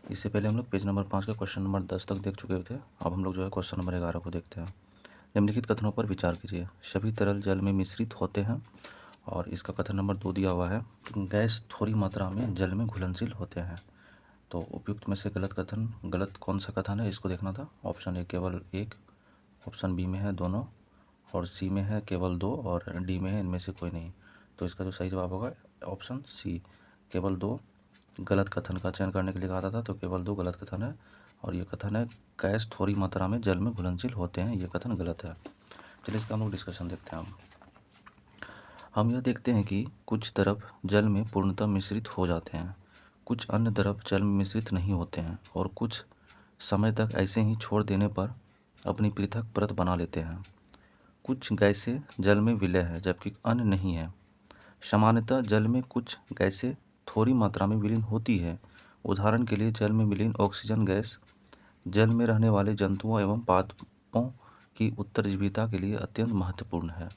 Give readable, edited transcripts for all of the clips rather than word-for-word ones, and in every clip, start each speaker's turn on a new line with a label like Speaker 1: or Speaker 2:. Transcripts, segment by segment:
Speaker 1: इससे पहले हम लोग पेज नंबर 5 का क्वेश्चन नंबर 10 तक देख चुके थे। अब हम लोग जो है क्वेश्चन नंबर 11 को देखते हैं। निम्नलिखित कथनों पर विचार कीजिए। सभी तरल जल में मिश्रित होते हैं, और इसका कथन नंबर 2 दिया हुआ है। गैस थोड़ी मात्रा में जल में घुलनशील होते हैं। तो उपयुक्त में से गलत कौन सा कथन है, इसको देखना था। ऑप्शन ए केवल एक, ऑप्शन बी में है दोनों, और सी में है केवल दो, और डी में है इनमें से कोई नहीं। तो इसका जो सही जवाब होगा ऑप्शन सी, केवल दो। गलत कथन का चयन करने के लिए कहा था, तो केवल दो गलत कथन है। और ये कथन है गैस थोड़ी मात्रा में जल में घुलनशील होते हैं, ये कथन गलत है। चलिए इसका हम लोग डिस्कशन देखते हैं। हम यह देखते हैं कि कुछ द्रव जल में पूर्णतः मिश्रित हो जाते हैं, कुछ अन्य द्रव जल में मिश्रित नहीं होते हैं, और कुछ समय तक ऐसे ही छोड़ देने पर अपनी पृथक परत बना लेते हैं। कुछ गैसें जल में विलय है जबकि अन्य नहीं है। सामान्यतः जल में कुछ गैसें थोड़ी मात्रा में विलीन होती है। उदाहरण के लिए जल में विलीन ऑक्सीजन गैस जल में रहने वाले जंतुओं एवं पादपों की उत्तरजीविता के लिए अत्यंत महत्वपूर्ण है।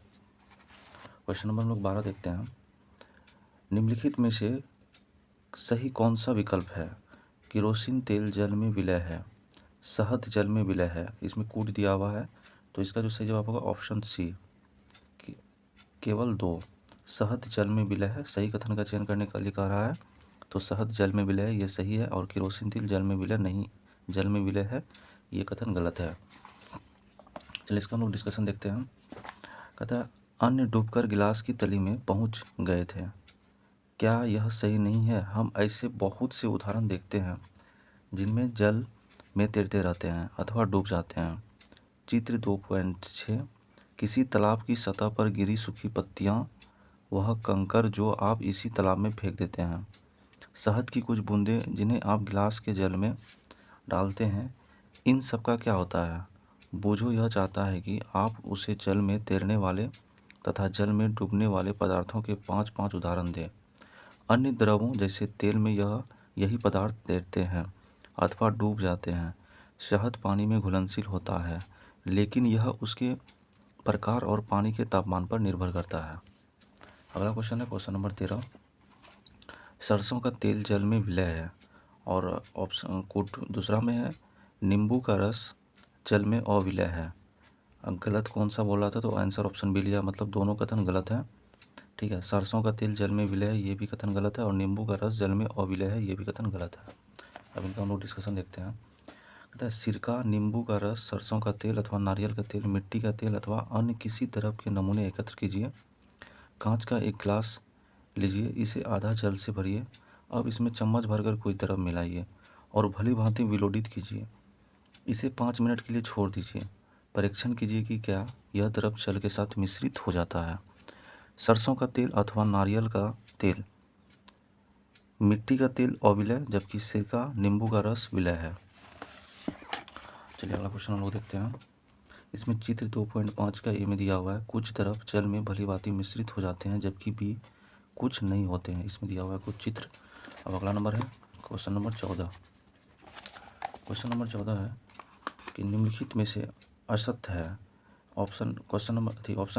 Speaker 1: क्वेश्चन नंबर हम लोग 12 देखते हैं। निम्नलिखित में से सही कौन सा विकल्प है? केरोसिन तेल जल में विलय है, शहद जल में विलय है, इसमें कूट दिया हुआ है। तो इसका जो सही जवाब होगा ऑप्शन सी, केवल दो। शहद जल में विलय है, सही कथन का चयन करने के लिए कह रहा है। तो शहद जल में विलय है, ये सही है। और केरोसिन तेल जल में विलय नहीं, जल में विलय है, ये कथन गलत है। चलिए इसका हम लोग डिस्कशन देखते हैं। कहता है अन्य डूबकर गिलास की तली में पहुंच गए थे। क्या यह सही नहीं है? हम ऐसे बहुत से उदाहरण देखते हैं जिनमें जल में तैरते रहते हैं अथवा डूब जाते हैं। चित्र 2.6, किसी तालाब की सतह पर गिरी सूखी पत्तियां, वह कंकर जो आप इसी तालाब में फेंक देते हैं, शहद की कुछ बूंदें जिन्हें आप गिलास के जल में डालते हैं, इन सब का क्या होता है? बूझो यह चाहता है कि आप उसे जल में तैरने वाले तथा जल में डूबने वाले पदार्थों के 5-5 उदाहरण दें। अन्य द्रवों जैसे तेल में यही पदार्थ तैरते हैं अथवा डूब जाते हैं। शहद पानी में घुलनशील होता है, लेकिन यह उसके प्रकार और पानी के तापमान पर निर्भर करता है। अगला क्वेश्चन है क्वेश्चन नंबर 13। सरसों का तेल जल में विलय है, और ऑप्शन कोड दूसरा में है नींबू का रस जल में अविलय है। अब गलत कौन सा बोल रहा था, तो आंसर ऑप्शन बी लिया, मतलब दोनों कथन गलत है। ठीक है, सरसों का तेल जल में विलय है, ये भी कथन गलत है, और नींबू का रस जल में अविलय है, ये भी कथन गलत है। अब इनका हम लोग डिस्कशन देखते हैं। कहता है सिरका, नींबू का रस, सरसों का तेल अथवा नारियल का तेल, मिट्टी का तेल अथवा अन्य किसी द्रव के नमूने एकत्र कीजिए। कांच का एक ग्लास लीजिए, इसे आधा जल से भरिए। अब इसमें चम्मच भरकर कोई द्रव मिलाइए और भली भांति विलोडित कीजिए। इसे 5 मिनट के लिए छोड़ दीजिए। परीक्षण कीजिए कि क्या यह द्रव जल के साथ मिश्रित हो जाता है। सरसों का तेल अथवा नारियल का तेल, मिट्टी का तेल अविलय, जबकि सिरका नींबू का रस विलय है। चलिए अगला क्वेश्चन हम लोग देखते हैं। इसमें चित्र 2.5 का ए में दिया हुआ है कुछ द्रव जल में भली भांति मिश्रित हो जाते हैं जबकि बी कुछ नहीं होते हैं। इसमें दिया हुआ है कुछ चित्र। अब अगला नंबर है क्वेश्चन नंबर 14। क्वेश्चन नंबर 14 है कि निम्नलिखित में से असत्य है। ऑप्शन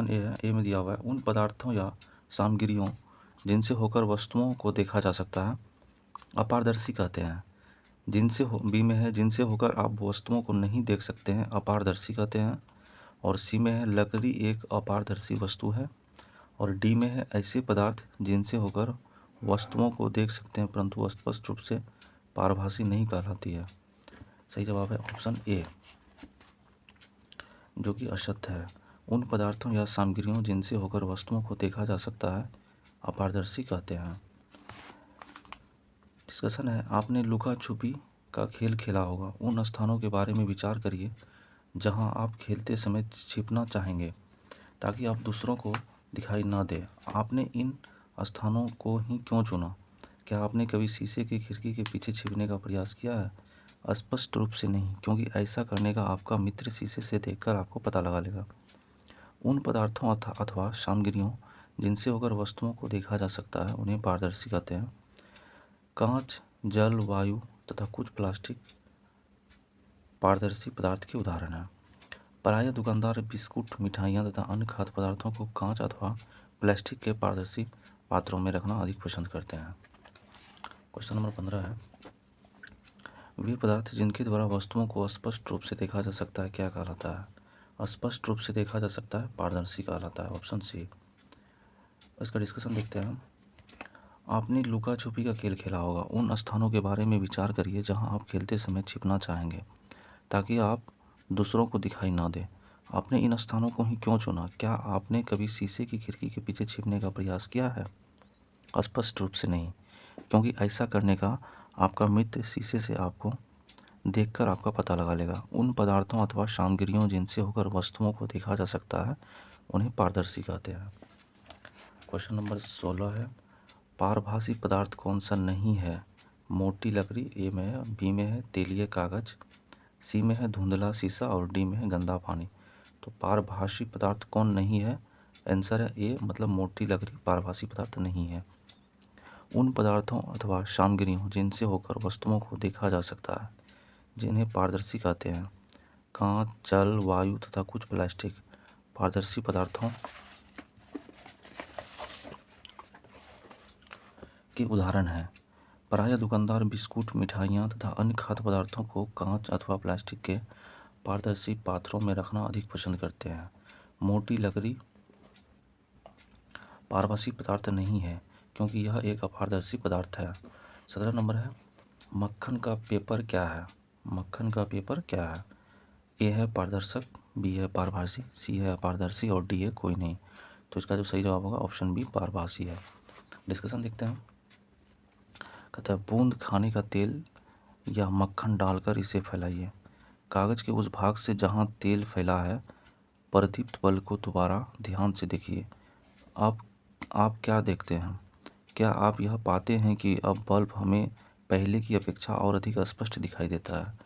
Speaker 1: ए है, ए में दिया हुआ है उन पदार्थों या सामग्रियों जिनसे होकर वस्तुओं को देखा जा सकता है अपारदर्शी कहते हैं। बी में है जिनसे होकर आप वस्तुओं को नहीं देख सकते हैं अपारदर्शी कहते हैं। और सी में है लकड़ी एक अपारदर्शी वस्तु है। और डी में है ऐसे पदार्थ जिनसे होकर वस्तुओं को देख सकते हैं परंतु स्पष्ट रूप से पारभासी नहीं कहलाती है। सही जवाब है ऑप्शन ए, जो कि असत्य है। उन पदार्थों या सामग्रियों जिनसे होकर वस्तुओं को देखा जा सकता है अपारदर्शी कहते हैं। डिस्कशन है आपने लुका छुपी का खेल खेला होगा। उन स्थानों के बारे में विचार करिए जहां आप खेलते समय छिपना चाहेंगे ताकि आप दूसरों को दिखाई ना दे। आपने इन स्थानों को ही क्यों चुना? क्या आपने कभी शीशे की खिड़की के पीछे छिपने का प्रयास किया है? स्पष्ट रूप से नहीं, क्योंकि ऐसा करने का आपका मित्र शीशे से देखकर आपको पता लगा लेगा। उन पदार्थों अथवा सामग्रियों जिनसे होकर वस्तुओं को देखा जा सकता है उन्हें पारदर्शी कहते हैं। कांच, जल, वायु तथा कुछ प्लास्टिक पारदर्शी पदार्थ के उदाहरण हैं। प्रायः दुकानदार बिस्कुट, मिठाइयाँ तथा अन्य खाद्य पदार्थों को कांच अथवा प्लास्टिक के पारदर्शी पात्रों में रखना अधिक पसंद करते हैं। क्वेश्चन नंबर 15 है वे पदार्थ जिनके द्वारा वस्तुओं को स्पष्ट रूप से देखा जा सकता है क्या कहलाता है? स्पष्ट रूप से देखा जा सकता है पारदर्शी कहलाता है, ऑप्शन सी। इसका डिस्कशन देखते हैं हम। आपने लुका छुपी का खेल खेला होगा। उन स्थानों के बारे में विचार करिए जहां आप खेलते समय छिपना चाहेंगे ताकि आप दूसरों को दिखाई ना दे। आपने इन स्थानों को ही क्यों चुना? क्या आपने कभी शीशे की खिड़की के पीछे छिपने का प्रयास किया है? स्पष्ट रूप से नहीं, क्योंकि ऐसा करने का आपका मित्र शीशे से आपको देखकर आपका पता लगा लेगा। उन पदार्थों अथवा सामग्रियों जिनसे होकर वस्तुओं को देखा जा सकता है उन्हें पारदर्शी कहते हैं। क्वेश्चन नंबर 16 है, पारभासी पदार्थ कौन सा नहीं है? मोटी लकड़ी ए में है, बी में है तेलीय कागज, सी में है धुंधला शीशा और डी में है गंदा पानी। तो पारभासी पदार्थ कौन नहीं है? आंसर है ए, मतलब मोटी लकड़ी पारभासी पदार्थ नहीं है। उन पदार्थों अथवा सामग्रियों जिनसे होकर वस्तुओं को देखा जा सकता है जिन्हें पारदर्शी कहते हैं। कांच, जल, वायु तथा कुछ प्लास्टिक पारदर्शी पदार्थों के उदाहरण हैं। प्रायः दुकानदार बिस्कुट, मिठाइयाँ तथा अन्य खाद्य पदार्थों को कांच अथवा प्लास्टिक के पारदर्शी पात्रों में रखना अधिक पसंद करते हैं। मोटी लकड़ी पारभासी पदार्थ नहीं है क्योंकि यह एक अपारदर्शी पदार्थ है। 17 नंबर है, मक्खन का पेपर क्या है? मक्खन का पेपर क्या है? ए है पारदर्शक, बी है पारभासी, सी है अपारदर्शी और डी है कोई नहीं। तो इसका जो सही जवाब होगा ऑप्शन बी पारभासी है। डिस्कशन देखते हैं। कहता है बूंद खाने का तेल या मक्खन डालकर इसे फैलाइए। कागज के उस भाग से जहां तेल फैला है प्रदीप्त बल्ब को दोबारा ध्यान से देखिए। आप क्या देखते हैं? क्या आप यह पाते हैं कि अब बल्ब हमें पहले की अपेक्षा और अधिक स्पष्ट दिखाई देता है?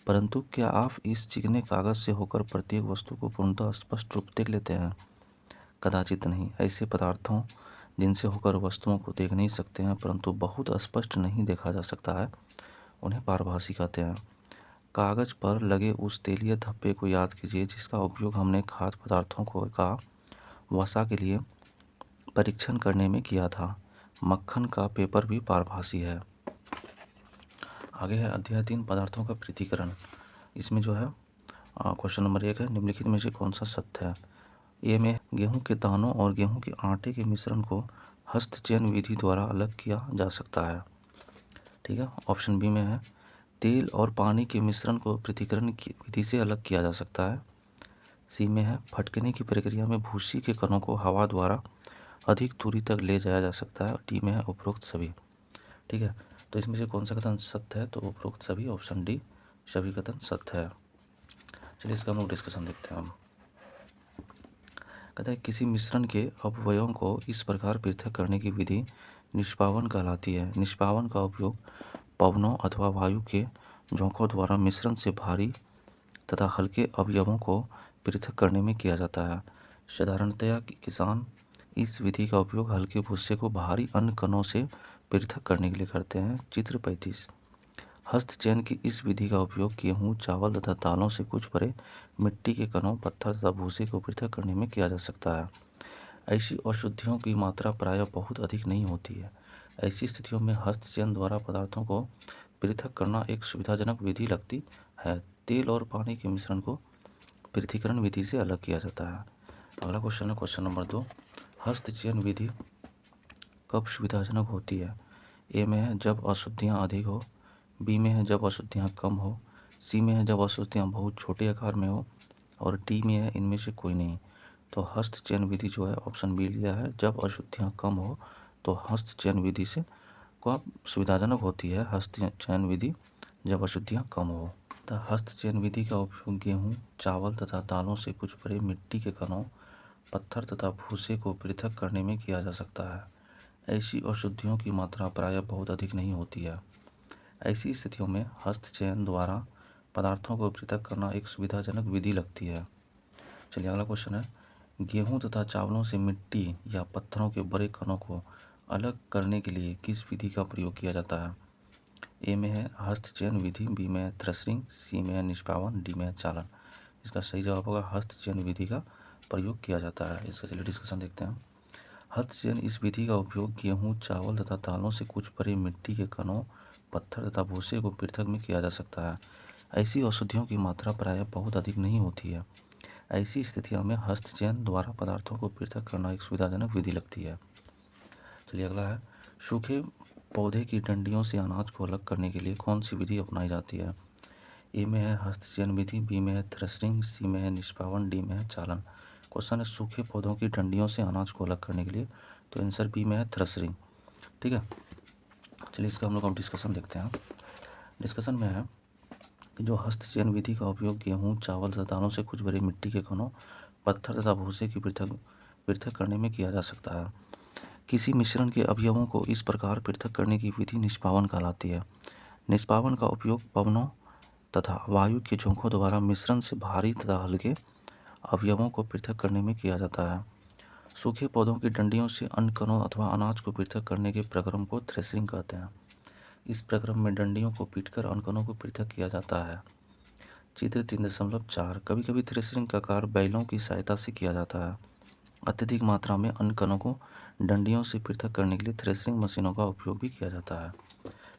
Speaker 1: परंतु क्या आप इस चिकने कागज से होकर प्रत्येक वस्तु को पूर्णतः स्पष्ट रूप देख लेते हैं? कदाचित नहीं। ऐसे पदार्थों जिनसे होकर वस्तुओं को देख नहीं सकते हैं परंतु बहुत स्पष्ट नहीं देखा जा सकता है उन्हें पारभासी कहते हैं। कागज पर लगे उस तेलीय धब्बे को याद कीजिए जिसका उपयोग हमने खाद्य पदार्थों का वसा के लिए परीक्षण करने में किया था। मक्खन का पेपर भी पारभासी है। आगे है अध्याय 3 पदार्थों का पृथक्करण। इसमें जो है क्वेश्चन नंबर 1 है, निम्नलिखित में से कौन सा सत्य है? ए में गेहूं के दानों और गेहूं के आटे के मिश्रण को हस्तचयन विधि द्वारा अलग किया जा सकता है। ठीक है। ऑप्शन बी में है तेल और पानी के मिश्रण को पृथक्करण की विधि से अलग किया जा सकता है। सी में है फटकने की प्रक्रिया में भूसी के कणों को हवा द्वारा अधिक दूरी तक ले जाया जा सकता है। डी में है उपरोक्त सभी। ठीक है। तो इसमें से कौन सा कथन सत्य है? तो उपरोक्त सभी, ऑप्शन डी सभी कथन सत्य है। चलिए इसका हम लोग डिस्कशन देखते हैं। हम कहता है किसी मिश्रण के अपव्ययों को इस प्रकार पृथक करने की विधि निष्पावन कहलाती है। निष्पावन का उपयोग पवनों अथवा वायु के झोंकों द्वारा मिश्रण से भारी तथा हल्के अवयवों को पृथक करने में किया जाता है। साधारणतया किसान इस विधि का उपयोग हल्के भूसे को भारी अन्य कणों से पृथक करने के लिए करते हैं। चित्र 35। हस्तचयन की इस विधि का उपयोग गेहूँ, चावल तथा दालों से कुछ परे मिट्टी के कणों, पत्थर तथा भूसे को पृथक करने में किया जा सकता है। ऐसी अशुद्धियों की मात्रा प्रायः बहुत अधिक नहीं होती है। ऐसी स्थितियों में हस्तचयन द्वारा पदार्थों को पृथक करना एक सुविधाजनक विधि लगती है। तेल और पानी के मिश्रण को पृथक्करण विधि से अलग किया जाता है। अगला क्वेश्चन है क्वेश्चन नंबर 2, हस्तचयन विधि कब सुविधाजनक होती है? ए में है जब अशुद्धियाँ अधिक हो, बी में है जब अशुद्धियाँ कम हो, सी में है जब अशुद्धियाँ बहुत छोटे आकार में हो और डी में है इनमें से कोई नहीं। तो हस्तचयन विधि जो है ऑप्शन बी लिया है, जब अशुद्धियाँ कम हो तो हस्तचयन विधि से को सुविधाजनक होती है। हस्तचयन विधि जब अशुद्धियाँ कम हो। हस्तचयन विधि का उपयोग गेहूँ, चावल तथा दालों से कुछ परे मिट्टी के कणों, पत्थर तथा भूसे को पृथक करने में किया जा सकता है। ऐसी अशुद्धियों की मात्रा प्रायः बहुत अधिक नहीं होती है। ऐसी स्थितियों में हस्तचयन द्वारा पदार्थों को पृथक करना एक सुविधाजनक विधि लगती है। चलिए अगला क्वेश्चन है, गेहूं तथा चावलों से मिट्टी या पत्थरों के बड़े कणों को अलग करने के लिए किस विधि का प्रयोग किया जाता है? ए में है हस्तचयन विधि, बी में है थ्रेशरिंग, सी में है निष्पावन, डी में है चालन। इसका सही जवाब होगा हस्तचयन विधि का प्रयोग किया जाता है। इसका चलिए डिस्कशन देखते हैं। हस्तचयन इस विधि का उपयोग गेहूँ, चावल तथा दालों से कुछ परे मिट्टी के कणों, पत्थर तथा भूसे को पृथक में किया जा सकता है। ऐसी औषधियों की मात्रा प्रायः बहुत अधिक नहीं होती है। ऐसी स्थितियों में हस्तचयन द्वारा पदार्थों को पृथक करना एक सुविधाजनक विधि लगती है। चलिए अगला है, सूखे पौधे की डंडियों से अनाज को अलग करने के लिए कौन सी विधि अपनाई जाती है? ए में है हस्तचयन विधि, बी में है थ्रेशरिंग, सी में है निष्पावन, डी में है चालन। क्वेश्चन है सूखे पौधों की डंडियों से अनाज को अलग करने के लिए, तो आंसर बी में है थ्रेशरिंग। ठीक है, चलिए इसका हम लोग अब डिस्कशन देखते हैं। डिस्कशन में है कि जो हस्तचयन विधि का उपयोग गेहूँ, चावल तथा दालों से कुछ बड़ी मिट्टी के कणों, पत्थर तथा भूसे की पृथक करने में किया जा सकता है। किसी मिश्रण के अवयवों को इस प्रकार पृथक करने की विधि निष्पावन कहलाती है। निष्पावन का उपयोग पवनों तथा वायु के झोंकों द्वारा मिश्रण से भारी तथा हल्के अवयवों को पृथक करने में किया जाता है। सूखे पौधों की डंडियों से अन्न कणों अथवा अनाज को पृथक करने के प्रक्रम को थ्रेशरिंग कहते हैं। इस प्रक्रम में डंडियों को पीटकर अन्न कणों को पृथक किया जाता है। चित्र 3.4 कभी कभी थ्रेशरिंग का कार्य बैलों की सहायता से किया जाता है। अत्यधिक मात्रा में अन्न कणों को डंडियों से पृथक करने के लिए थ्रेशरिंग मशीनों का उपयोग भी किया जाता है।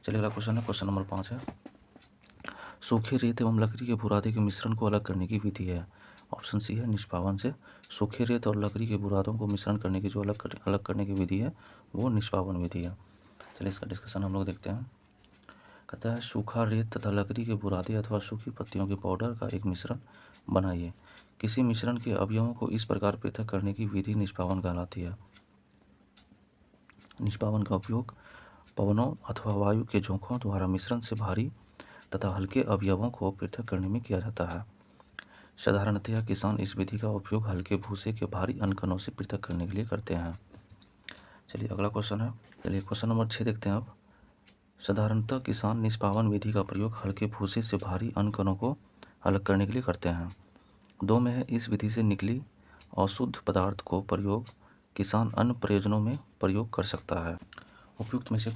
Speaker 1: चलिए अगला क्वेश्चन है, क्वेश्चन नंबर 5 है, सूखे रेत एवं लकड़ी के बुरादे के मिश्रण को अलग करने की विधि है। ऑप्शन सी है निष्पावन से। सूखे रेत और लकड़ी के बुरादों को मिश्रण करने की जो अलग करने की विधि है वो निष्पावन विधि है। चलिए इसका डिस्कशन हम लोग देखते हैं। कहता है सूखा रेत तथा लकड़ी के बुरादे अथवा सूखी पत्तियों के पाउडर का एक मिश्रण बनाइए। किसी मिश्रण के अवयवों को इस प्रकार पृथक करने की विधि निष्पावन कहलाती है। निष्पावन का उपयोग पवनों अथवा वायु के झोंकों द्वारा मिश्रण से भारी तथा हल्के अवयवों को पृथक करने में किया जाता है। साधारणतया किसान इस विधि का उपयोग हल्के भूसे के भारी अन्न कणों से पृथक करने के लिए करते हैं। चलिए अगला क्वेश्चन है, चलिए क्वेश्चन नंबर 6 देखते हैं अब। साधारणतः किसान निष्पावन विधि का प्रयोग हल्के भूसे से भारी अन्न कणों को अलग करने के लिए करते हैं। 2 में है इस विधि से निकली अशुद्ध पदार्थ को प्रयोग किसान अन्य प्रयोजनों में प्रयोग कर सकता है। उपयुक्त में से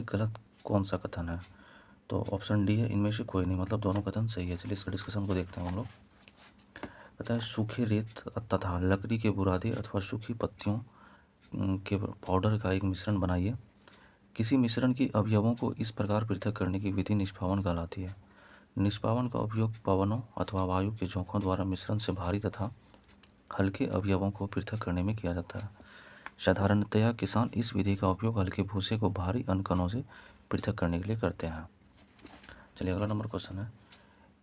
Speaker 1: गलत कौन सा कथन है? तो ऑप्शन डी है इनमें से कोई नहीं, मतलब दोनों कथन सही है। चलिए इसका डिस्कशन को देखते हैं हम लोग। पता है सूखे रेत तथा लकड़ी के बुरादे अथवा सूखी पत्तियों के पाउडर का एक मिश्रण बनाइए। किसी मिश्रण के अवयवों को इस प्रकार पृथक करने की विधि निष्पावन कहलाती है। निष्पावन का उपयोग पवनों अथवा वायु के झोंकों द्वारा मिश्रण से भारी तथा हल्के अवयवों को पृथक करने में किया जाता है। साधारणतया किसान इस विधि का उपयोग हल्के भूसे को भारी अन्न कणों से पृथक करने के लिए करते हैं। चलिए अगला नंबर क्वेश्चन है,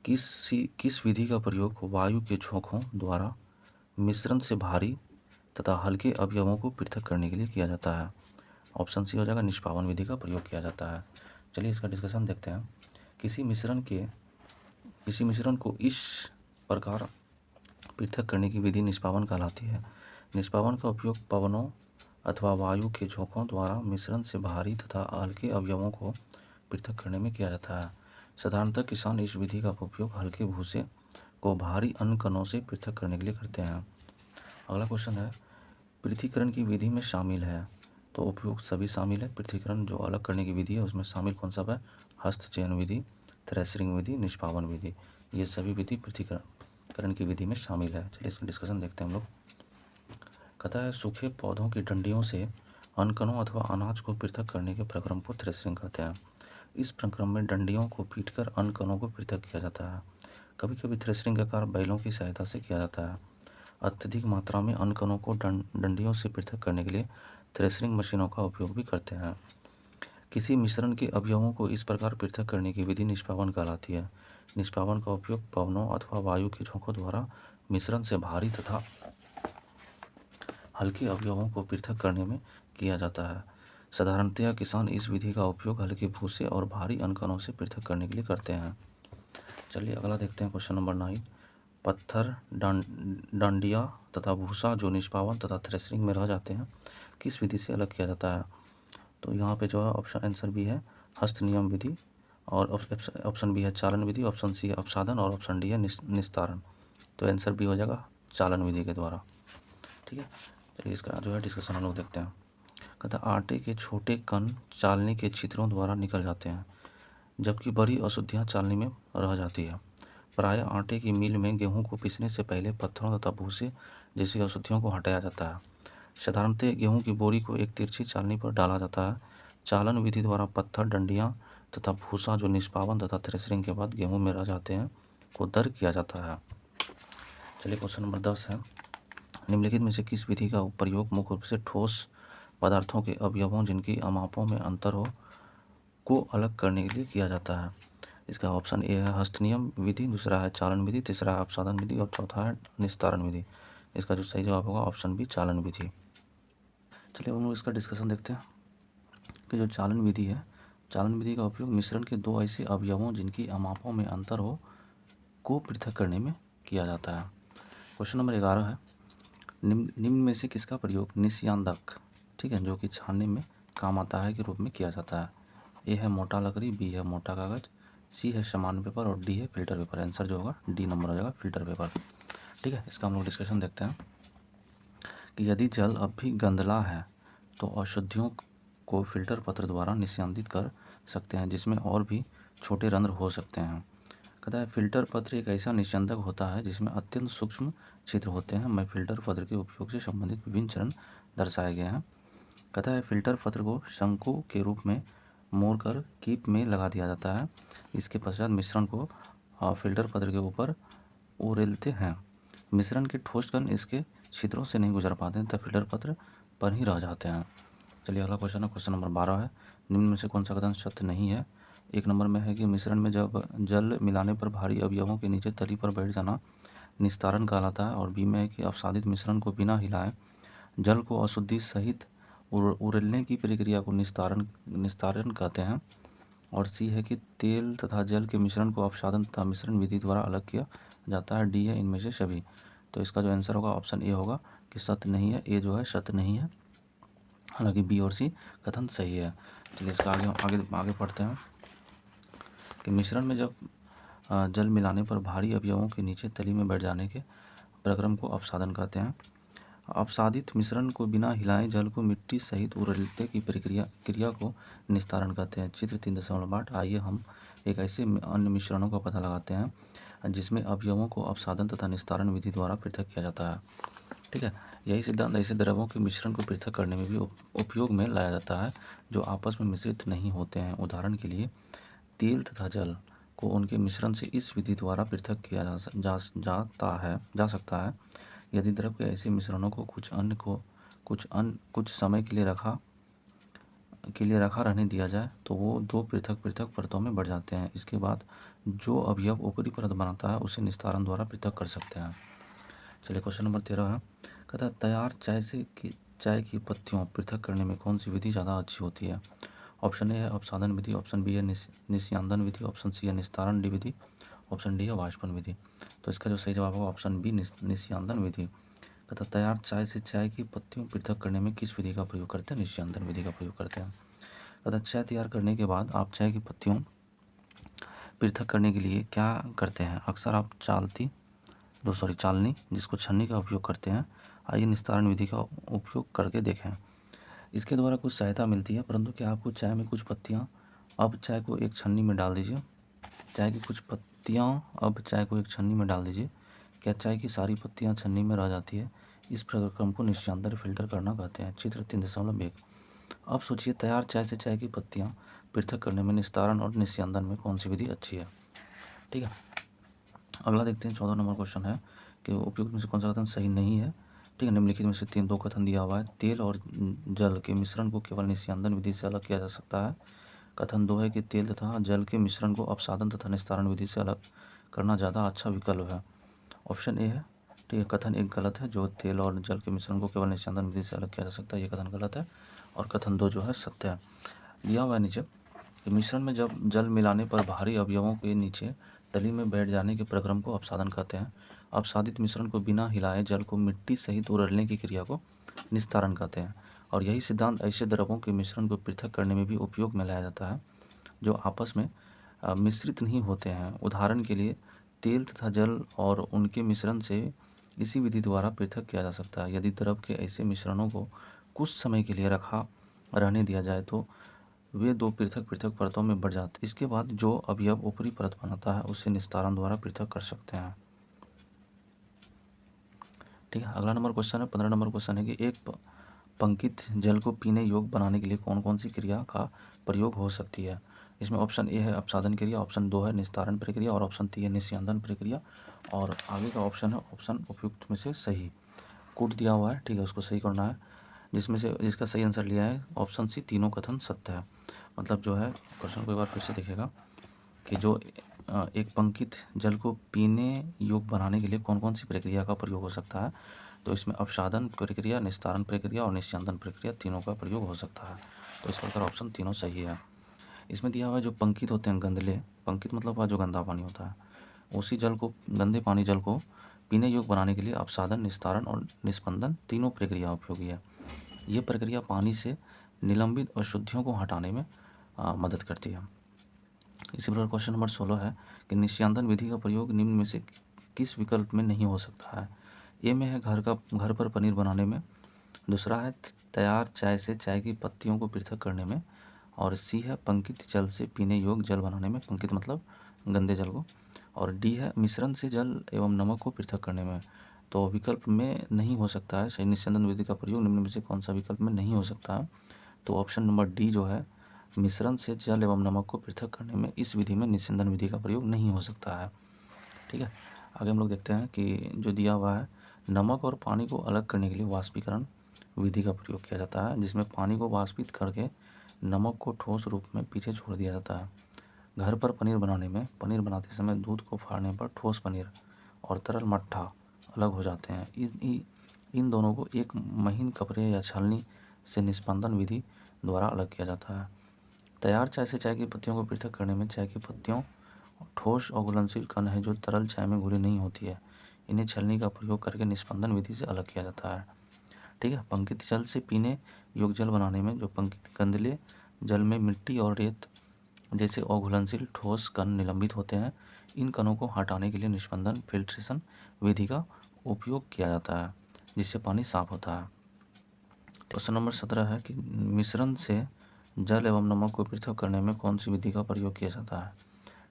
Speaker 1: किस विधि का प्रयोग वायु के झोंकों द्वारा मिश्रण से भारी तथा हल्के अवयवों को पृथक करने के लिए किया जाता है? ऑप्शन सी हो जाएगा निष्पावन विधि का प्रयोग किया जाता है। चलिए इसका डिस्कशन देखते हैं। किसी मिश्रण को इस प्रकार पृथक करने की विधि निष्पावन कहलाती है। निष्पावन का उपयोग पवनों अथवा वायु के झोंकों द्वारा मिश्रण से भारी तथा हल्के अवयवों को पृथक करने में किया जाता है। साधारणतः किसान इस विधि का उपयोग हल्के भूसे को भारी अन्न कणों से पृथक करने के लिए करते हैं। अगला क्वेश्चन है, पृथकीकरण की विधि में शामिल है, तो उपयुक्त सभी शामिल है। पृथकीकरण जो अलग करने की विधि है उसमें शामिल कौन सा है? हस्तचयन विधि, थ्रेशरिंग विधि, निष्पावन विधि, ये सभी विधि पृथकीकरण की विधि में शामिल है। चलिए इसका डिस्कशन देखते हैं हम लोग। कहता है सूखे पौधों की डंडियों से अन्न कणों अथवा अनाज को पृथक करने के प्रक्रम को थ्रेशरिंग कहते हैं। इस प्रक्रम में डंडियों को पीटकर अन्न कणों को पृथक किया जाता है। कभी कभी थ्रेशरिंग का कार्य बैलों की सहायता से किया जाता है। अत्यधिक मात्रा में अन्न कणों को डंडियों से पृथक करने के लिए थ्रेशरिंग मशीनों का उपयोग भी करते हैं। किसी मिश्रण के अवयवों को इस प्रकार पृथक करने की विधि निष्पावन कहलाती है। निष्पावन का उपयोग पवनों अथवा वायु के झोंकों द्वारा मिश्रण से भारी तथा हल्के अवयवों को पृथक करने में किया जाता है। साधारणतया किसान इस विधि का उपयोग हल्के भूसे और भारी अन्न कणों से पृथक करने के लिए करते हैं। चलिए अगला देखते हैं, क्वेश्चन नंबर 9। पत्थर, डंडिया तथा भूसा जो निष्पावन तथा थ्रेशरिंग में रह जाते हैं किस विधि से अलग किया जाता है? तो यहाँ पे जो है ऑप्शन आंसर बी है हस्त नियम विधि, और ऑप्शन बी है चालन विधि, ऑप्शन सी है अपसाधन, और ऑप्शन डी है निस्तारण। तो आंसर बी हो जाएगा चालन विधि के द्वारा। ठीक है, चलिए इसका जो है डिस्कशन हम लोग देखते हैं। कहता आटे के छोटे कण चालनी के छिद्रों द्वारा निकल जाते हैं जबकि बड़ी अशुद्धियाँ चालनी में रह जाती है। प्रायः आटे की मिल में गेहूं को पीसने से पहले पत्थरों तथा भूसे जैसी अशुद्धियों को हटाया जाता है। साधारणतः गेहूं की बोरी को एक तिरछी चालनी पर डाला जाता है चालन विधि द्वारा पत्थर, डंडियाँ तथा भूसा जो निष्पावन तथा थ्रेशरिंग के बाद गेहूँ में रह जाते हैं को दर किया जाता है। चलिए क्वेश्चन नंबर 10 है, निम्नलिखित में से किस विधि का प्रयोग मुख्य रूप से ठोस पदार्थों के अवयवों जिनकी अमापों में अंतर हो को अलग करने के लिए किया जाता है। इसका ऑप्शन ए है हस्तनियम विधि, दूसरा है चालन विधि, तीसरा है अपसाधन विधि और चौथा है निस्तारण विधि। इसका जो सही जवाब होगा ऑप्शन बी चालन विधि। चलिए हम लोग इसका डिस्कशन देखते हैं कि जो चालन विधि है, चालन विधि का उपयोग मिश्रण के दो ऐसे अवयवों जिनकी अमापों में अंतर हो को पृथक करने में किया जाता है। क्वेश्चन नंबर 11 है, निम्न में से किसका प्रयोग निस्यांदक, ठीक है, जो कि छानने में काम आता है के रूप में किया जाता है। ए है मोटा लकड़ी, बी है मोटा कागज, सी है सामान्य पेपर और डी है फिल्टर पेपर। आंसर जो होगा डी नंबर हो जाएगा फिल्टर पेपर। ठीक है, इसका हम लोग डिस्कशन देखते हैं कि यदि जल अब भी गंदला है तो अशुद्धियों को फिल्टर पत्र द्वारा निस्यांदित कर सकते हैं जिसमें और भी छोटे रंध्र हो सकते हैं। कहता है फिल्टर पत्र एक ऐसा निस्यंदक होता है जिसमें अत्यंत सूक्ष्म छिद्र होते हैं। मैं फिल्टर पत्र के उपयोग से संबंधित विभिन्न चरण दर्शाए गए हैं। कहता है फिल्टर पत्र को शंकु के रूप में मोड़कर कीप में लगा दिया जाता है। इसके पश्चात मिश्रण को फिल्टर पत्र के ऊपर उड़ेलते हैं। मिश्रण के ठोस कण इसके छिद्रों से नहीं गुजर पाते हैं तब फिल्टर पत्र पर ही रह जाते हैं। चलिए अगला क्वेश्चन है, क्वेश्चन नंबर 12 है, निम्न में से कौन सा कथन सत्य नहीं है। एक नंबर में है कि मिश्रण में जब जल मिलाने पर भारी अवयवों के नीचे तली पर बैठ जाना निस्तारण कहलाता है। और बी में है कि अपसादित मिश्रण को बिना हिलाए जल को अशुद्धि सहित उड़ेलने की प्रक्रिया को निस्तारण कहते हैं। और सी है कि तेल तथा जल के मिश्रण को अपसादन तथा मिश्रण विधि द्वारा अलग किया जाता है। डी है इनमें से सभी। तो इसका जो आंसर होगा ऑप्शन ए होगा कि सत्य नहीं है, ए जो है सत्य नहीं है, हालांकि बी और सी कथन सही है। चलिए इसका आगे आगे आगे पढ़ते हैं कि मिश्रण में जब जल मिलाने पर भारी अवयवों के नीचे तली में बैठ जाने के प्रक्रम को अपसादन कहते हैं। अपसादित मिश्रण को बिना हिलाए जल को मिट्टी सहित उड़ेलते की क्रिया को निस्तारण कहते हैं। चित्र 3.8। आइए हम एक ऐसे अन्य मिश्रणों का पता लगाते हैं जिसमें अवयवों को अपसादन तथा निस्तारण विधि द्वारा पृथक किया जाता है। ठीक है, यही सिद्धांत ऐसे द्रवों के मिश्रण को पृथक करने में भी उपयोग में लाया जाता है जो आपस में मिश्रित नहीं होते हैं। उदाहरण के लिए तेल तथा जल को उनके मिश्रण से इस विधि द्वारा पृथक किया जा सकता है। यदि द्रव के ऐसे मिश्रणों को कुछ समय के लिए रखा रहने दिया जाए तो वो दो पृथक पृथक परतों में बढ़ जाते हैं। इसके बाद जो अवयव ऊपरी परत बनाता है उसे निस्तारण द्वारा पृथक कर सकते हैं। चलिए क्वेश्चन नंबर 13 है, कहता है तैयार चाय की पत्तियों पृथक करने में कौन सी विधि ज़्यादा अच्छी होती है। ऑप्शन ए है अपसाधन विधि, ऑप्शन बी है निस्यांदन विधि, ऑप्शन सी है निस्तारण विधि, ऑप्शन डी है वाष्पन विधि। तो इसका जो सही जवाब होगा ऑप्शन बी निस्यांदन विधि। कहता तैयार चाय से चाय की पत्तियों पृथक करने में किस विधि का प्रयोग करते हैं, निस्यांदन विधि का प्रयोग करते हैं। कहता चाय तैयार करने के बाद आप चाय की पत्तियों पृथक करने के लिए क्या करते हैं। अक्सर आप चालनी जिसको छन्नी का उपयोग करते हैं। आइए निस्तारण विधि का उपयोग करके देखें। इसके द्वारा कुछ सहायता मिलती है, परंतु क्या आपको चाय में कुछ पत्तियाँ अब चाय को एक छन्नी में डाल दीजिए। चाय की कुछ पत्तियाँ अब चाय को एक छन्नी में डाल दीजिए। क्या चाय की सारी पत्तियाँ छन्नी में रह जाती है। इस प्रक्रम को निस्यांदन फिल्टर करना कहते हैं। चित्र 3.1। अब सोचिए तैयार चाय से चाय की पत्तियाँ पृथक करने में निस्तारण और निस्यांदन में कौन सी विधि अच्छी है। ठीक है, अगला देखते हैं 14 नंबर क्वेश्चन है कि उपयुक्त में से कौन सा कथन सही नहीं है। ठीक है, निम्नलिखित में से दो कथन दिया हुआ है। तेल और जल के मिश्रण को केवल निस्यांदन विधि से अलग किया जा सकता है। कथन 2 है कि तेल तथा जल के मिश्रण को अपसादन तथा निस्तारण विधि से अलग करना ज़्यादा अच्छा विकल्प है। ऑप्शन ए है। ठीक है, कथन 1 गलत है, जो तेल और जल के मिश्रण को केवल निस्यांदन विधि से अलग किया जा सकता है, ये कथन गलत है। और कथन 2 जो है सत्य है। दिया हुआ है नीचे कि मिश्रण में जब जल मिलाने पर भारी अवयवों के नीचे तली में बैठ जाने के प्रक्रम को अपसादन कहते हैं। अपसादित मिश्रण को बिना हिलाए जल को मिट्टी सहित उड़ेलने की क्रिया को निस्तारण कहते हैं। और यही सिद्धांत ऐसे द्रवों के मिश्रण को पृथक करने में भी उपयोग में लाया जाता है जो आपस में मिश्रित नहीं होते हैं। उदाहरण के लिए तेल तथा जल और उनके मिश्रण से इसी विधि द्वारा पृथक किया जा सकता है। यदि द्रव के ऐसे मिश्रणों को कुछ समय के लिए रखा रहने दिया जाए तो वे दो पृथक पृथक परतों में बढ़ जाते हैं। इसके बाद जो अवयव ऊपरी परत बनाता है उसे निस्तारण द्वारा पृथक कर सकते हैं। ठीक है, अगला नंबर क्वेश्चन है 15 नंबर क्वेश्चन है कि एक पंकित जल को पीने योग्य बनाने के लिए कौन कौन सी क्रिया का प्रयोग हो सकती है? इसमें ऑप्शन ए है अपसादन क्रिया, ऑप्शन 2 है निस्तारण प्रक्रिया और ऑप्शन 3 है निस्यंदन प्रक्रिया और आगे का ऑप्शन है ऑप्शन उपयुक्त में से सही। कोड दिया हुआ है, ठीक है, उसको सही करना है। जिसमें से जिसका सही आंसर लिया है ऑप्शन सी, तीनों कथन सत्य है। मतलब जो है क्वेश्चन को एक बार फिर से देखिएगा कि जो एक पंकित जल को पीने योग्य बनाने के लिए कौन कौन सी प्रक्रिया का प्रयोग हो सकता है, तो इसमें अपसादन प्रक्रिया, निस्तारण प्रक्रिया और निस्यंदन प्रक्रिया तीनों का प्रयोग हो सकता है। तो इस प्रकार ऑप्शन तीनों सही है। इसमें दिया हुआ है जो पंकित होते हैं गंदले, पंकित मतलब वह जो गंदा पानी होता है, उसी जल को, गंदे पानी जल को पीने योग्य बनाने के लिए अपसादन, निस्तारण और निस्पंदन तीनों प्रक्रिया उपयोगी है। ये प्रक्रिया पानी से निलंबित अशुद्धियों को हटाने में मदद करती है। इसी प्रकार क्वेश्चन नंबर 16 है कि निस्यंदन विधि का प्रयोग निम्न में से किस विकल्प में नहीं हो सकता है? ए में है घर पर पनीर बनाने में, दूसरा है तैयार चाय से चाय की पत्तियों को पृथक करने में और सी है पंकित जल से पीने योग्य जल बनाने में, पंकित मतलब गंदे जल को, और डी है मिश्रण से जल एवं नमक को पृथक करने में। तो विकल्प में नहीं हो सकता है सही, निस्यंदन विधि का प्रयोग निम्न में से कौन सा विकल्प में नहीं हो सकता है? तो ऑप्शन नंबर डी जो है मिश्रण से जल एवं नमक को पृथक करने में, इस विधि में निस्यंदन विधि का प्रयोग नहीं हो सकता है। ठीक है, आगे हम लोग देखते हैं कि जो दिया हुआ है नमक और पानी को अलग करने के लिए वाष्पीकरण विधि का प्रयोग किया जाता है, जिसमें पानी को वाष्पित करके नमक को ठोस रूप में पीछे छोड़ दिया जाता है। घर पर पनीर बनाने में पनीर बनाते समय दूध को फाड़ने पर ठोस पनीर और तरल मट्ठा अलग हो जाते हैं। इन दोनों को एक महीन कपड़े या छलनी से निस्पंदन विधि द्वारा अलग किया जाता है। तैयार चाय से चाय की पत्तियों को पृथक करने में चाय की पत्तियों ठोस और घुलनशील कण है जो तरल चाय में घुली नहीं होती है, इन्हें छलनी का प्रयोग करके निस्पंदन विधि से अलग किया जाता है। ठीक है, पंकित जल से पीने योग्य जल बनाने में जो पंकित गंदले जल में मिट्टी और रेत जैसे अघुलनशील ठोस कण निलंबित होते हैं, इन कणों को हटाने के लिए निस्पंदन फिल्ट्रेशन विधि का उपयोग किया जाता है, जिससे पानी साफ होता है। क्वेश्चन नंबर 17 है कि मिश्रण से जल एवं नमक को पृथक करने में कौन सी विधि का प्रयोग किया जाता है?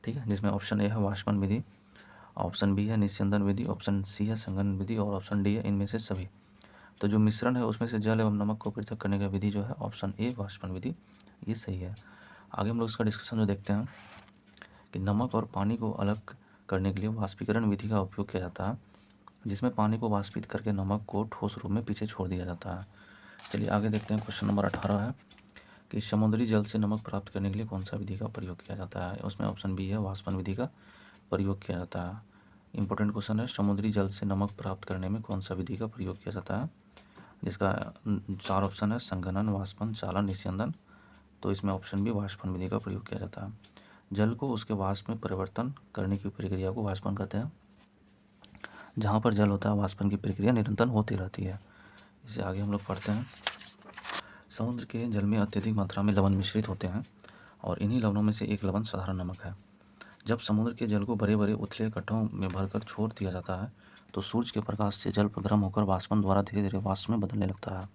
Speaker 1: ठीक है, जिसमें ऑप्शन ए है वाष्पन विधि, ऑप्शन बी है निस्यंदन विधि, ऑप्शन सी है संघनन विधि और ऑप्शन डी है इनमें से सभी। तो जो मिश्रण है उसमें से जल एवं नमक को पृथक करने का विधि जो है ऑप्शन ए वाष्पन विधि, ये सही है। आगे हम लोग इसका डिस्कशन जो देखते हैं कि नमक और पानी को अलग करने के लिए वाष्पीकरण विधि का उपयोग किया जाता है, जिसमें पानी को वाष्पित करके नमक को ठोस रूप में पीछे छोड़ दिया जाता है। चलिए आगे देखते हैं। क्वेश्चन नंबर 18 है कि समुद्री जल से नमक प्राप्त करने के लिए कौन सा विधि का प्रयोग किया जाता है? उसमें ऑप्शन बी है वाष्पन विधि का प्रयोग किया जाता है। इंपॉर्टेंट क्वेश्चन है, समुद्री जल से नमक प्राप्त करने में कौन सा विधि का प्रयोग किया जाता है? जिसका 4 ऑप्शन है संघनन, वाष्पन, चालन, निस्यंदन। तो इसमें ऑप्शन बी वाष्पन विधि का प्रयोग किया जाता है। जल को उसके वाष्प में परिवर्तन करने की प्रक्रिया को वाष्पन कहते हैं। जहाँ पर जल होता है वाष्पन की प्रक्रिया निरंतर होती रहती है। इसे आगे हम लोग पढ़ते हैं। समुद्र के जल में अत्यधिक मात्रा में लवण मिश्रित होते हैं और इन्हीं लवणों में से एक लवण साधारण नमक है। जब समुद्र के जल को बड़े बड़े उथले गड्ढों में भरकर छोड़ दिया जाता है तो सूरज के प्रकाश से जल गर्म होकर वाष्पन द्वारा धीरे धीरे वाष्प में बदलने लगता है।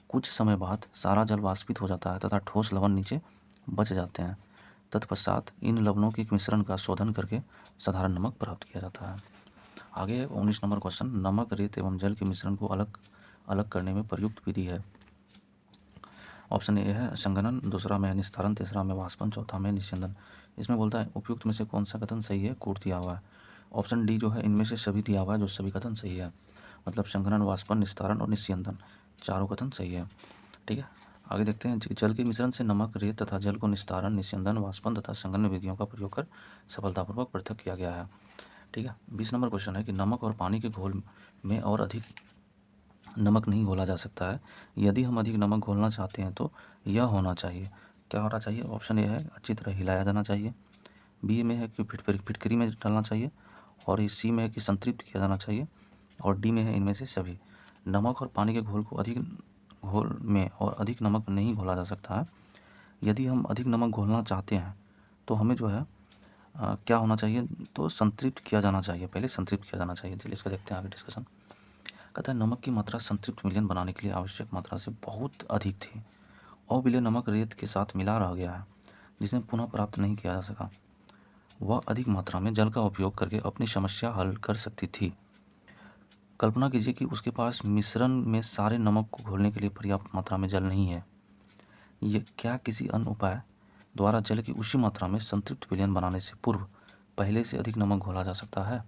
Speaker 1: कुछ समय बाद सारा जल वाष्पित हो जाता है तथा ठोस लवण नीचे बच जाते हैं। तत्पश्चात इन लवणों के मिश्रण का शोधन करके साधारण नमक प्राप्त किया जाता है। आगे 19 नंबर क्वेश्चन, नमक, रेत एवं जल के मिश्रण को अलग अलग करने में प्रयुक्त विधि है। ऑप्शन ए है संघनन, दूसरा में निस्तारण, तीसरा में वाष्पन, चौथा में निस्यंदन। इसमें बोलता है उपयुक्त में से कौन सा कथन सही है? कोड दिया हुआ है। ऑप्शन डी जो है इनमें से सभी दिया हुआ है, जो सभी कथन सही है। मतलब संघनन, वाष्पन, निस्तारण और निस्यंदन चारों कथन सही है। ठीक है, आगे देखते हैं। जल के मिश्रण से नमक, रेत तथा जल को निस्तारण, निस्यंदन, वाष्पन तथा संघनन विधियों का प्रयोग कर सफलतापूर्वक पृथक किया गया है। ठीक है, 20 नंबर क्वेश्चन है कि नमक और पानी के घोल में और अधिक नमक नहीं घोला जा सकता है। यदि हम अधिक नमक घोलना चाहते हैं तो यह होना चाहिए। क्या होना चाहिए? ऑप्शन ए है अच्छी तरह हिलाया जाना चाहिए, बी में है कि फिटकरी में डालना चाहिए और सी में है कि संतृप्त किया जाना चाहिए और डी में है इनमें से सभी। नमक और पानी के घोल को घोल में और अधिक नमक नहीं घोला जा सकता है। यदि हम अधिक नमक घोलना चाहते हैं तो हमें जो है क्या होना चाहिए? तो संतृप्त किया जाना चाहिए, पहले संतृप्त किया जाना चाहिए। चलिए इसका देखते हैं आगे डिस्कशन। कहता है नमक की मात्रा संतृप्त विलयन बनाने के लिए आवश्यक मात्रा से बहुत अधिक थी। अविलय नमक रेत के साथ मिला रह गया है, जिसे पुनः प्राप्त नहीं किया जा सका। वह अधिक मात्रा में जल का उपयोग करके अपनी समस्या हल कर सकती थी। कल्पना कीजिए कि उसके पास मिश्रण में सारे नमक को घोलने के लिए पर्याप्त मात्रा में जल नहीं है। ये क्या किसी अन्य उपाय द्वारा जल की उसी मात्रा में संतृप्त विलयन बनाने से पूर्व पहले से अधिक नमक घोला जा सकता है?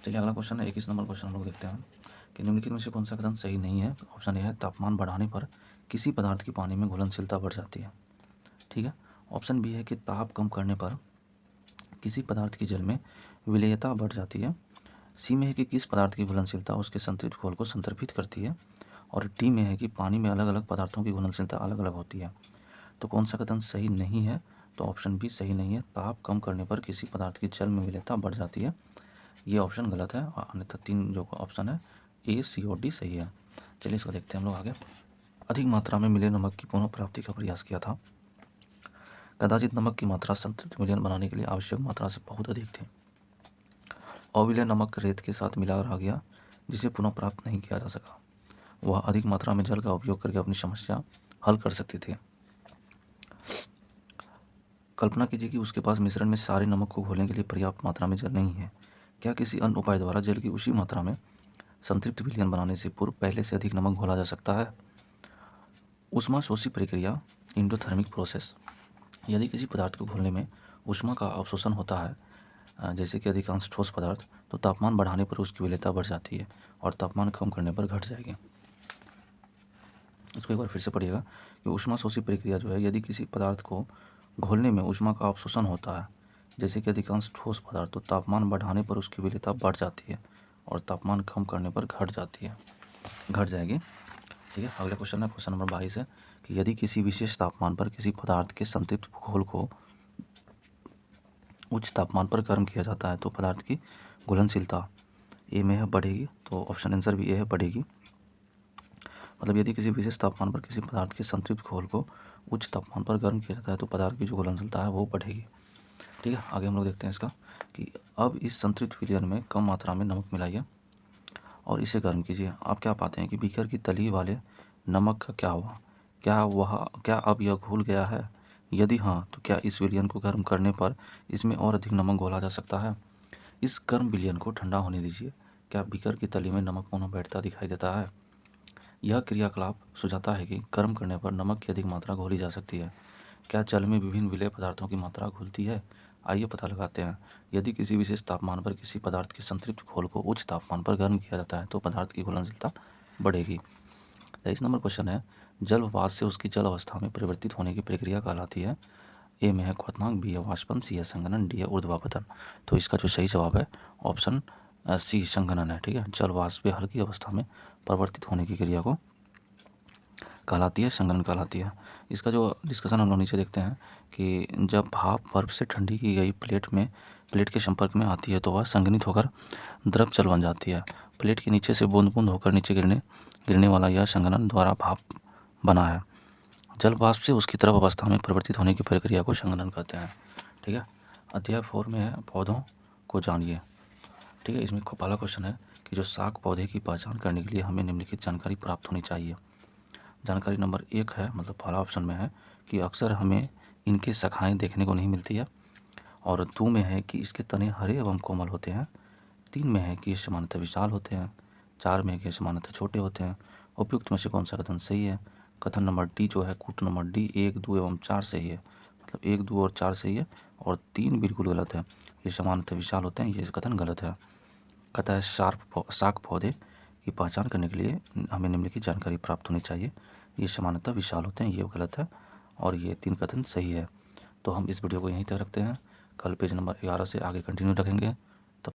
Speaker 1: चलिए अगला क्वेश्चन है 21 नंबर क्वेश्चन हम लोग देखते हैं कि निम्नलिखित में से कौन सा कथन सही नहीं है। ऑप्शन ए है तापमान बढ़ाने पर किसी पदार्थ की पानी में घुलनशीलता बढ़ जाती है। ठीक है। ऑप्शन बी है कि ताप कम करने पर किसी पदार्थ की जल में विलेयता बढ़ जाती है। सी में है कि किस पदार्थ की घुलनशीलता उसके संतृप्त घोल को संतर्पित करती है। और डी में है कि पानी में अलग अलग पदार्थों की घुलनशीलता अलग अलग होती है। तो कौन सा कथन सही नहीं है? तो ऑप्शन बी सही नहीं है, ताप कम करने पर किसी पदार्थ की जल में विलेयता बढ़ जाती है। ये ऑप्शन गलत है और अन्यथा तीन जो ऑप्शन है ए, सी और डी सही है। चलिए इसको देखते हैं हम लोग आगे। अधिक मात्रा में मिले नमक की पुनः प्राप्ति का प्रयास किया था। कदाचित नमक की मात्रा संतृप्त विलयन बनाने के लिए आवश्यक मात्रा से बहुत अधिक थी। अविलय नमक रेत के साथ मिला रह गया जिसे पुनः प्राप्त नहीं किया जा सका। वह अधिक मात्रा में जल का उपयोग करके अपनी समस्या हल कर सकती थी। कल्पना कीजिए कि उसके पास मिश्रण में सारे नमक को घोलने के लिए पर्याप्त मात्रा में जल नहीं है। क्या किसी अन्य उपाय द्वारा जल की उसी मात्रा में संतृप्त विलयन बनाने से पूर्व पहले से अधिक नमक घोला जा सकता है? ऊष्माशोषी प्रक्रिया, इंडोथर्मिक प्रोसेस। यदि किसी पदार्थ को घोलने में ऊष्मा का अवशोषण होता है, जैसे कि अधिकांश ठोस पदार्थ, तो तापमान बढ़ाने पर उसकी विलेयता बढ़ जाती है और तापमान कम करने पर घट जाएगी। इसको एक बार फिर से पढ़िएगा कि ऊष्माशोषी प्रक्रिया जो है, यदि किसी पदार्थ को घोलने में ऊष्मा का अवशोषण होता है, जैसे कि अधिकांश ठोस पदार्थ, तो तापमान बढ़ाने पर उसकी विलेयता बढ़ जाती है और तापमान कम करने पर घट जाएगी। ठीक है। अगला क्वेश्चन है क्वेश्चन नंबर 22 है कि यदि किसी विशेष तापमान पर किसी पदार्थ के संतृप्त घोल को उच्च तापमान पर गर्म किया जाता है तो पदार्थ की घुलनशीलता ए में है बढ़ेगी। तो ऑप्शन आंसर भी ए है, बढ़ेगी। मतलब यदि किसी विशेष तापमान पर किसी पदार्थ के संतृप्त घोल को उच्च तापमान पर गर्म किया जाता है तो पदार्थ की जो घुलनशीलता है वो बढ़ेगी। ठीक है। आगे हम लोग देखते हैं इसका कि अब इस संतृप्त विलयन में कम मात्रा में नमक मिलाइए और इसे गर्म कीजिए। आप क्या पाते हैं कि बीकर की तली वाले नमक का क्या हुआ? क्या अब यह घुल गया है? यदि हाँ, तो क्या इस विलयन को गर्म करने पर इसमें और अधिक नमक घोला जा सकता है? इस गर्म विलयन को ठंडा होने दीजिए। क्या बीकर की तली में नमक पुनः बैठता दिखाई देता है? यह क्रियाकलाप सुझाता है कि गर्म करने पर नमक की अधिक मात्रा घोली जा सकती है। क्या जल में विभिन्न विलेय पदार्थों की मात्रा घुलती है? आइए पता लगाते हैं। यदि किसी विशेष तापमान पर किसी पदार्थ के संतृप्त घोल को उच्च तापमान पर गर्म किया जाता है तो पदार्थ की घुलनशीलता बढ़ेगी। 23 नंबर क्वेश्चन है जल वाष्प से उसकी जल अवस्था में परिवर्तित होने की प्रक्रिया कहलाती है। ए में है क्वथनांक, बी है वाष्पन, सी है संघनन, डी है ऊर्ध्वापतन। तो इसका जो सही जवाब है ऑप्शन सी संघनन है। ठीक है। जल वाष्प हल्की अवस्था में परिवर्तित होने की क्रिया को कहलाती है संघनन कहलाती है। इसका जो डिस्कशन हम लोग नीचे देखते हैं कि जब भाप बर्फ से ठंडी की गई प्लेट के संपर्क में आती है तो वह संघनित होकर द्रव जल बन जाती है। प्लेट के नीचे से बूंद बूंद होकर नीचे गिरने वाला यह संघनन द्वारा भाप बना है। जल वाष्प से उसकी द्रव अवस्था में परिवर्तित होने की प्रक्रिया को संघनन कहते हैं। ठीक है। अध्याय 4 में है पौधों को जानिए। ठीक है। इसमें पहला क्वेश्चन है कि जो शाक पौधे की पहचान करने के लिए हमें निम्नलिखित जानकारी प्राप्त होनी चाहिए। जानकारी नंबर 1 है, मतलब पहला ऑप्शन में है कि अक्सर हमें इनकी शाखाएं देखने को नहीं मिलती है। और 2 में है कि इसके तने हरे एवं कोमल होते हैं। 3 में है कि ये सामान्यतः विशाल होते हैं। 4 में है कि सामान्यतः छोटे होते हैं। उपयुक्त में से कौन सा कथन सही है? कथन नंबर डी जो है, कूट नंबर डी 1, 2 एवं 4 सही है। मतलब 1, 2 और 4 सही है और 3 बिल्कुल गलत है। ये सामान्यतः विशाल होते हैं, ये कथन गलत है। कहता है शाक पौधे की पहचान करने के लिए हमें निम्नलिखित जानकारी प्राप्त होनी चाहिए। ये सामान्यतः विशाल होते हैं, ये गलत है और ये 3 कथन सही है। तो हम इस वीडियो को यहीं तक रखते हैं। कल पेज नंबर 11 से आगे कंटिन्यू रखेंगे।